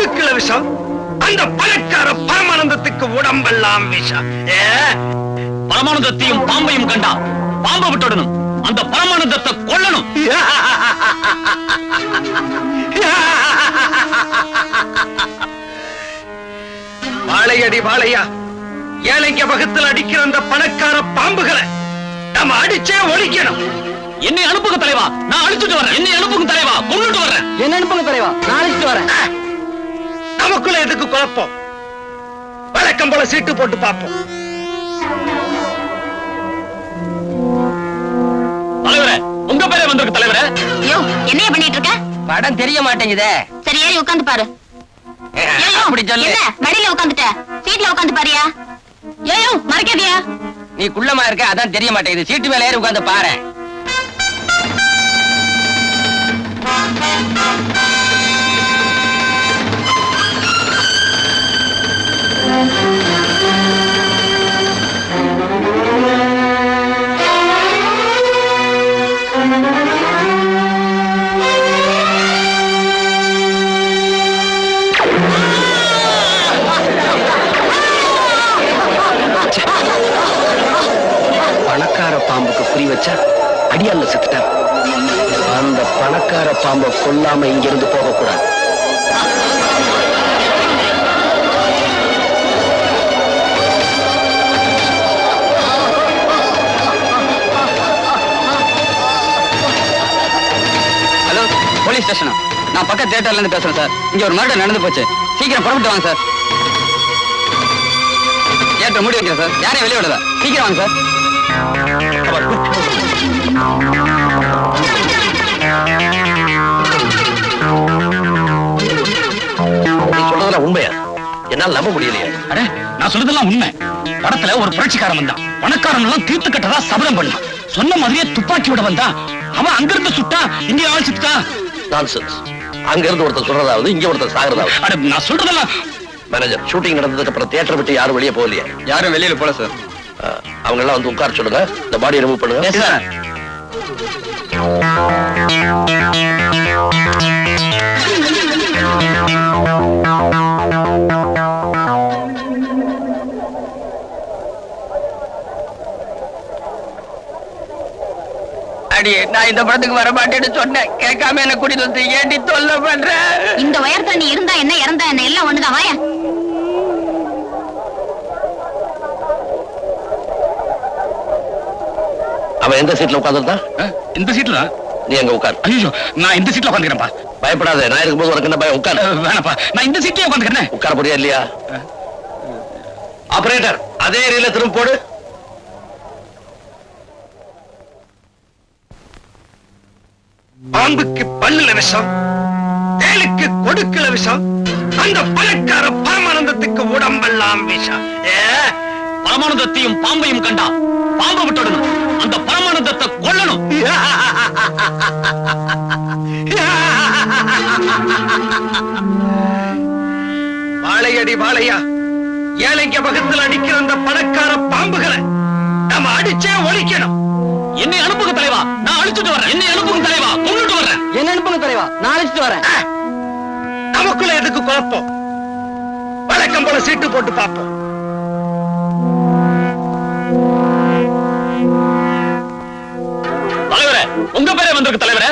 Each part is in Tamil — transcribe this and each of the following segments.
கொடுக்கல விஷம், அந்த பணக்கார பரமானந்தத்துக்கு உடம்பெல்லாம் விஷம். பரமானந்தத்தையும் பாம்பையும் கண்டா பாம்பை விட்டுடணும், அந்த பரமானந்தத்தை கொல்லணும். வாழையடி வாழையா, ஏழைங்க வகத்தில் அடிக்கிற அந்த பணக்கார பாம்புகளை நம்ம அடிச்சே ஒழிக்கணும். என்னை அனுப்புங்க தலைவா, நான் அழிச்சுட்டு வரேன். என்னை அனுப்புங்க தலைவா, கொண்டுட்டு வரேன். என்ன அனுப்புங்க தலைவா, நான் அழிச்சுட்டு வரேன். நமக்குள்ள எதுக்கு குழப்பம்? வழக்கம் போல சீட்டு போட்டு பார்ப்போம். தலைவரே, உங்க பேரே வந்திருக்கு தலைவரே. ஐயோ, என்னைய பண்ணிட்டு இருக்க? படம் தெரிய மாட்டேங்குதே. சரி, ஏறி உட்கார்ந்து பாரு. அப்படி சொல்லு. என்ன மடியில உட்கார்ந்துட்ட? சீட்ல உட்கார்ந்து பாரியா? ஏயோ, மறக்காதியா? நீ குள்ளமா இருக்க, அதான் தெரிய மாட்டேங்குது. சீட்டு மேல ஏறி உட்கார்ந்து பாரு. பணக்கார பாம்புக்கு குறி வச்சா அடியால செத்துட்டான். அந்த பணக்கார பாம்பை கொல்லாம இங்கிருந்து போக கூடாது. ஹலோ, போலீஸ் ஸ்டேஷனா? நான் பக்க தியேட்டர்ல இருந்து பேசுறேன் சார். இங்க ஒரு மர்டர் நடந்து போச்சு. சீக்கிரம் புறப்பட்டு வாங்க சார். தியேட்டர் மூடி வைக்கிறேன் சார். யாரையும் வெளியே விடல. சீக்கிரம் வாங்க சார். நீ சொல்றதெல்லாம் உண்மையா? என்னால் நம்ப முடியலையே. அடே, நான் சொல்றதெல்லாம் உண்மை. படத்துல ஒரு புரட்சிக்காரன் வந்தான். பணக்காரன் எல்லாம் தீர்த்து கட்டதா சபதம் பண்ணான். சொன்ன மாதிரியே துப்பாக்கி விட வந்தான். அவன் அங்கிருந்து சுட்டா, இங்க ஆள் சுட்டான். நான்சென்ஸ். அங்க இருந்து ஒருத்தர் சொல்றதாவது, இங்க ஒருத்தர் சாகிறதாவது. அட, நான் சொல்றதெல்லாம். மேனேஜர், ஷூட்டிங் நடந்ததுக்கு அப்புறம் தியேட்டர் விட்டு யாரும் வெளியே போகலையா? யாரும் வெளியில போல சார். அவங்க எல்லாம் வந்து உட்கார சொல்லுங்க. இந்த பாடியை ரிமூவ் பண்ணுங்க. அடி, நான் இந்த படத்துக்கு வர மாட்டேன்னு சொன்னேன். கேட்காம என்ன கூட்டிட்டு வந்து ஏண்டி தொல்லை பண்ற? இந்த உயரத்துல நீ இருந்தா என்ன, இறந்தா என்ன, எல்லாம் ஒண்ணுதான். வாயா. அவன் எந்த சீட்ல உட்கார்ந்துருந்தா? இந்த சீட்ல. நீ அங்க உட்கார். ஐயோ, நான் இந்த சீட்ல உட்காந்துக்கிறேன்ப்பா. பயப்படாத, நான் இருக்கும்போது உனக்கு என்ன பயம்? உட்கார். வேணாப்பா, நான் இந்த சீட்லயே உட்காந்துக்கிறேன். உட்கார போறியா இல்லையா? ஆபரேட்டர், அதே ரீல திரும்ப போடு. பாம்புக்கு பல்லுல விஷம், தேலுக்கு கொடுக்கல விஷம், அந்த பணக்கார பரமானந்தத்துக்கு உடம்பெல்லாம் விஷம். பரமானந்தத்தையும் பாம்பையும் கண்டா பாம்பை விட்டுடணும், அந்த பரமானந்தத்தை கொல்லணும். வாழையடி வாழையா, ஏழைங்க வகத்தில் அடிக்கிற அந்த பணக்கார பாம்புகளை நம்ம அடிச்சே ஒழிக்கணும். என்னை அனுப்புங்க தலைவா, நான் அழிச்சுட்டு வரேன். என்னை அனுப்புங்க தலைவா, கொண்டுட்டு வரேன். என்ன அனுப்புங்க தலைவா, நான் அழைச்சிட்டு வரேன். நமக்குள்ள எதுக்கு குழப்பம்? வழக்கம் போல சீட்டு போட்டு பார்ப்போம். தலைவரே, உங்க பேரே வந்திருக்கு தலைவரே.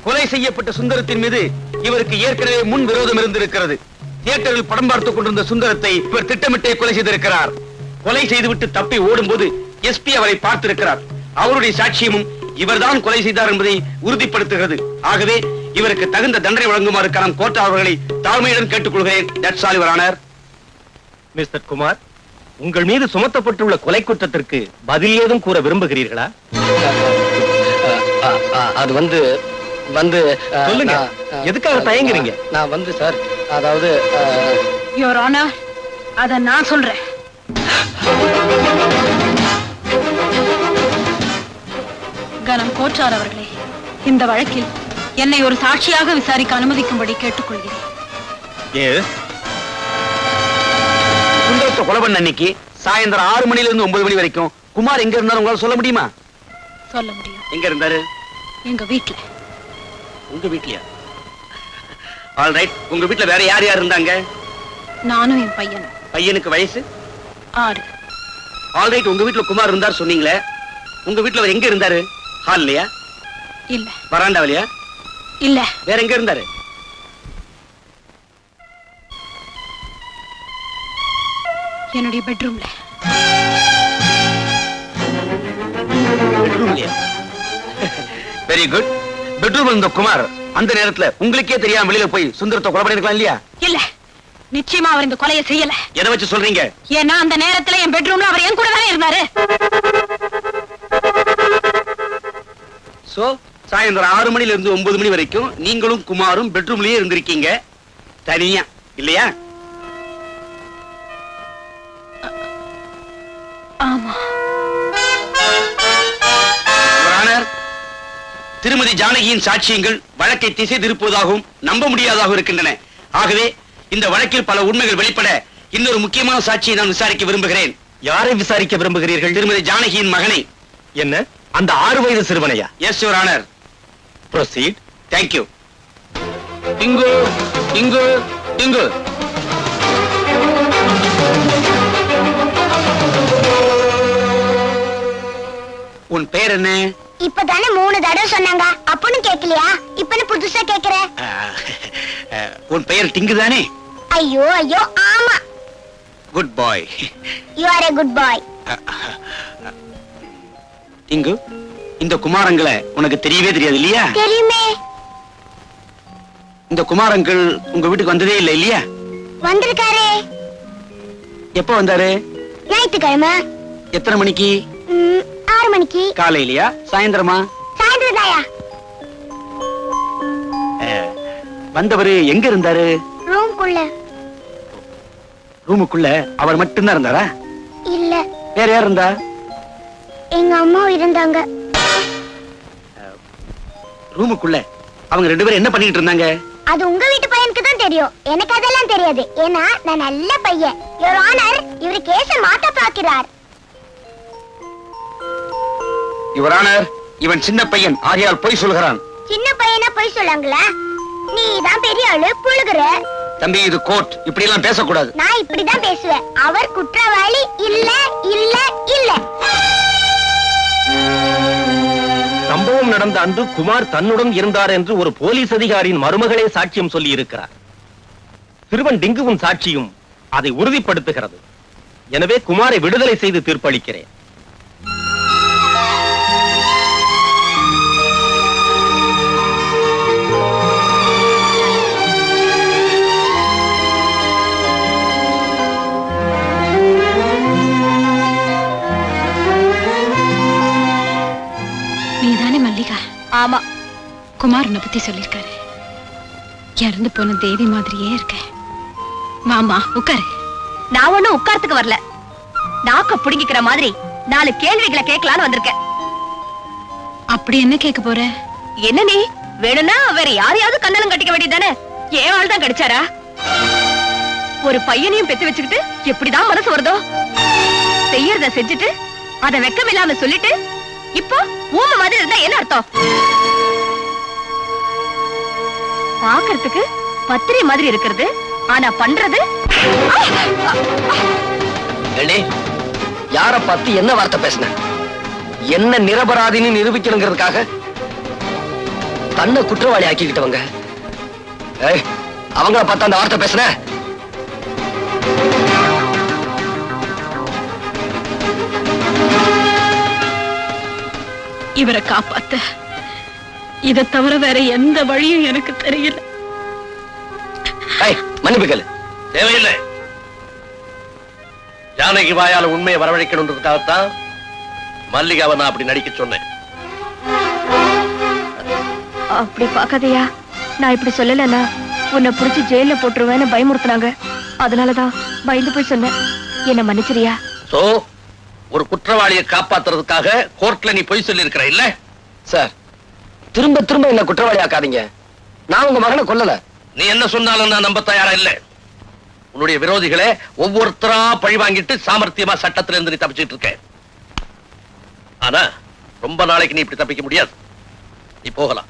கொலை செய்யப்பட்ட சுந்தரத்தின் மீது இவருக்கு ஏற்கனவே முன் விரோதம் இருந்திருக்கிறது. தியேட்டரில் படம் பார்த்துக் கொண்டிருந்த சுந்தரத்தை இவர் திட்டமிட்டே கொலை செய்திருக்கிறார். கொலை செய்துவிட்டு தப்பி ஓடும்போது எஸ்பி அவரை பார்த்திருக்கிறார். அவருடைய சாட்சியமும் இவர்தான் கொலை செய்தார் என்பதை உறுதிப்படுத்துகிறது. ஆகவே இவருக்கு தகுந்த தண்டனை வழங்குமாறு கரம் கோர்ட் அவர்களை தாழ்மையுடன் கேட்டுக்கொள்கிறேன். That's all your honour. Mister Kumar, உங்கள் மீது சுமத்தப்பட்டுள்ள கொலை குற்றத்திற்கு பதில் ஏதும் கூற விரும்புகிறீர்களா? அது வந்து சொல்லுங்க. எதுக்காக தயங்குறீங்க? நான் வந்து சார், அதாவது யுவர் ஆனர், அத நான் சொல்றேன். கனம் கோச்சார் அவர்களே, இந்த வழக்கில் என்னை ஒரு சாட்சியாக விசாரிக்க அனுமதிக்கும்படி கேட்டுக்கொள்கிறேன். சுந்தரத்தை கொலை பண்ண அன்னைக்கு சாயந்தரம் 6 மணில இருந்து 9 மணி வரைக்கும் குமார் எங்க இருந்தாரு உங்களால சொல்ல முடியுமா? சொல்ல முடியும். எங்க இருந்தாரு? எங்க வீட்டுல. உங்க வீட்லயா? All right. உங்க வீட்ல வேற யார் யார் இருந்தாங்க? நானும் என் பையனும். பையனுக்கு வயசு 6. All right. உங்க வீட்ல குமார் இருந்தார் சொன்னீங்களே, உங்க வீட்ல அவர் எங்க இருந்தாரு? ஹால்லயா? இல்ல. வராண்டாவிலயா? இல்ல. வேற எங்க இருந்தாரு? என்னுடைய பெட்ரூம்ல. பெட்ரூம்லயா? Very good. பெட்ரூம் இருந்த குமார் அந்த நேரத்துல உங்களுக்கே தெரியாம வெளியில போய் சுந்தரத்தை கொலை பண்ணிருக்கலாம் இல்லையா? இல்ல, நிச்சயமா அவர் இந்த கொலையை செய்யல. எதை வச்சு சொல்றீங்க? ஏன்னா அந்த நேரத்துல என் பெட்ரூம்ல அவர் என் கூட தானே இருந்தாரு. சோ சாயந்தரம் 6 மணில இருந்து 9 மணி வரைக்கும் நீங்களும் குமாரும் பெட்ரூம்லயே இருந்திருக்கீங்க தனியா, இல்லையா? ஆமா. திருமதி ஜானகியின் சாட்சியங்கள் வழக்கை திசை திருப்புவதாகவும் நம்ப முடியாததாகவும் இருக்கின்றன. ஆகவே இந்த வழக்கில் பல உண்மைகள் வெளிப்பட இன்னொரு முக்கியமான சாட்சியை நான் விசாரிக்க விரும்புகிறேன். யாரை விசாரிக்க விரும்புகிறீர்கள்? திருமதி ஜானகியின் மகனை. என்ன, அந்த 6 வயது சிறுவனையா? Yes your honour. Proceed. Thank you. இங்கு இங்கு இங்கு உன் பெயர் என்ன? இப்பதானே 3 தடவை சொன்னாங்க, அப்பன்னு கேக்கலையா? இப்பன்னு புதுசா கேக்குற? உன் பெயர் டிங்கு தானே? ஐயோ ஐயோ, ஆமா. Good boy. You are a good boy. Tinku, இந்த குமாரங்களை உனக்கு தெரியவே தெரியாது இல்லையா? தெரியுமே. இந்த குமாரங்கள் உங்க வீட்டுக்கு வந்ததே இல்லை இல்லையா? வந்திருக்காரே. எப்ப வந்தாரு? ஞாயிற்றுக்கிழமை. எத்தனை மணிக்கு? 6 மணிக்கு. காலையிலயா சாயந்தரமா? சாயந்தரம் தாயா. வந்தவரு எங்க இருந்தாரு? ரூம்குள்ள. ரூமுக்குள்ள அவர் மட்டும்தான் இருந்தாரா? இல்ல. வேற யார் இருந்தா? எங்க அம்மா இருந்தாங்க. ரூமுக்குள்ள அவங்க 2 பேரும் என்ன பண்ணிட்டு இருந்தாங்க? அது உங்க வீட்டு பையனுக்கு தான் தெரியும், எனக்கு அதெல்லாம் தெரியாது. ஏன்னா நான் நல்ல பையன். யுவர் ஆனர், இவரு கேஸ மாத்த பாக்கிறார். யுவர் ஆனர், இவன் சின்ன பையன் ஆகையால் பொய் சொல்கிறான். சின்ன பையனா பொய் சொல்லாங்களா? நீ தான் பெரிய ஆளு, புழுகுற. தம்பி, இது கோர்ட், இப்படி எல்லாம் பேசக்கூடாது. நான் இப்படிதான் பேசுவேன். அவர் குற்றவாளி இல்ல இல்ல இல்ல. சம்பவம் நடந்த அன்று குமார் தன்னுடன் இருந்தார் என்று ஒரு போலீஸ் அதிகாரியின் மருமகளே சாட்சியம் சொல்லி இருக்கிறார். சிறுவன் டிங்குவின் சாட்சியும் அதை உறுதிப்படுத்துகிறது. எனவே குமாரை விடுதலை செய்து தீர்ப்பளிக்கிறேன். நீதானே மல்லிகா? ஆமா. குமார் உன்னை பத்தி சொல்லிருக்காரு. இறந்து போன தேவி மாதிரியே இருக்க. மாமா உட்காரு. நான் ஒண்ணும் உட்கார்த்துக்கு வரல. நாக்க புடுங்கிக்கிற மாதிரி 4 கேள்விகளை கேட்கலான்னு வந்திருக்கேன். அப்படி என்ன கேட்க போற? என்ன நீ வேணும்னா வேற யாரையாவது கண்ணலும் கட்டிக்க வேண்டியதானே? ஏன் ஆள் தான் கிடைச்சாரா? ஒரு பையனையும் பெத்து வச்சுக்கிட்டு எப்படிதான் மனசு வருதோ? செய்யறத செஞ்சுட்டு அத வெக்கம் இல்லாம சொல்லிட்டு இப்போ ஊம மாதிரி இருந்தா என்ன அர்த்தம்? பாக்குறதுக்கு பத்திரி மாதிரி இருக்கிறது, ஆனா பண்றது. யார பார்த்து என்ன வார்த்தை பேசின? என்ன நிரபராதின்னு நிரூபிக்கணுங்கிறதுக்காக தன்னை குற்றவாளி ஆக்கிக்கிட்டவங்க அவங்கள பார்த்து அந்த வார்த்தை பேசுன. இவரை காப்பாத்த இதை தவிர வேற எந்த வழியும் எனக்கு தெரியல. மன்னிப்பு கேளு. தேவையில்லை. ஜானகி வாயால உண்மையை வரவழைக்கணுன்றதுக்காகத்தான் மல்லிகாவை நான் அப்படி நடிக்க சொன்னேன். அப்படி பாக்காதயா, நான் இப்படி சொல்லலன்னா உன்னை புடிச்சு ஜெயில போட்டுருவேன்னு பயமுறுத்துனாங்க. அதனாலதான் பயந்து போய் சொன்னேன். என்ன மன்னிச்சிரியா? சோ ஒரு குற்றவாளியை காப்பாத்துறதுக்காக கோர்ட்ல நீ பொய் சொல்லி இருக்கிற இல்ல? சார், திரும்ப திரும்ப என்ன குற்றவாளி ஆக்காதீங்க. நான் உங்க மகனை கொல்லல. நீ என்ன சொன்னாலும் நான் நம்ப தயாரா இல்ல. உன்னுடைய விரோதிகளை ஒவ்வொருத்தரா பழி வாங்கிட்டு சாமர்த்தியமா சட்டத்துல இருந்து நீ தப்பிச்சிட்டு இருக்க. ஆனா ரொம்ப நாளைக்கு நீ இப்படி தப்பிக்க முடியாது. நீ போகலாம்.